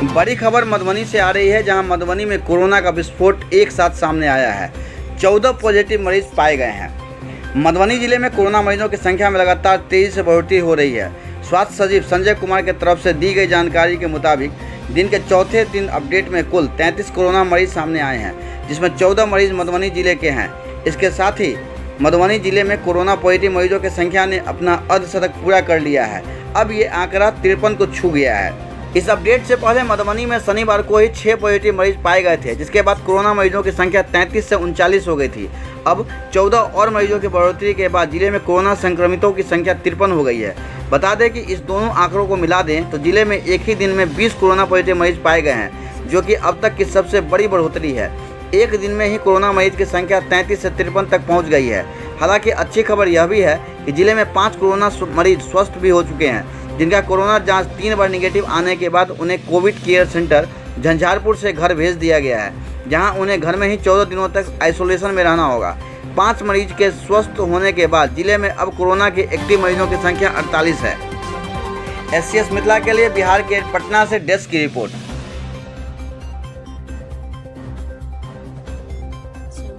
बड़ी खबर मधुबनी से आ रही है, जहां मधुबनी में कोरोना का विस्फोट एक साथ सामने आया है। 14 पॉजिटिव मरीज पाए गए हैं। मधुबनी जिले में कोरोना मरीजों की संख्या में लगातार तेजी से बढ़ोतरी हो रही है। स्वास्थ्य सचिव संजय कुमार की तरफ से दी गई जानकारी के मुताबिक दिन के चौथे दिन अपडेट में कुल 33 कोरोना मरीज सामने आए हैं, जिसमें 14 मरीज मधुबनी जिले के हैं। इसके साथ ही मधुबनी जिले में कोरोना पॉजिटिव मरीजों की संख्या ने अपना अर्धशतक पूरा कर लिया है। अब ये आंकड़ा 53 को छू गया है। इस अपडेट से पहले मधुबनी में शनिवार को ही 6 पॉजिटिव मरीज पाए गए थे, जिसके बाद कोरोना मरीजों की संख्या 33 से 39 हो गई थी। अब 14 और मरीजों की बढ़ोतरी के बाद जिले में कोरोना संक्रमितों की संख्या 53 हो गई है। बता दें कि इस दोनों आंकड़ों को मिला दें तो जिले में एक ही दिन में 20 कोरोना पॉजिटिव मरीज पाए गए हैं, जो कि अब तक की सबसे बड़ी बढ़ोतरी है। एक दिन में ही कोरोना मरीज की संख्या 33 से 53 तक पहुँच गई है। हालांकि अच्छी खबर यह भी है कि जिले में 5 कोरोना मरीज स्वस्थ भी हो चुके हैं, जिनका कोरोना जांच 3 बार निगेटिव आने के बाद उन्हें कोविड केयर सेंटर झंझारपुर से घर भेज दिया गया है, जहां उन्हें घर में ही 14 दिनों तक आइसोलेशन में रहना होगा। 5 मरीज के स्वस्थ होने के बाद जिले में अब कोरोना के एक्टिव मरीजों की संख्या 48 है। SCS मिथिला के लिए बिहार के पटना से डेस्क की रिपोर्ट।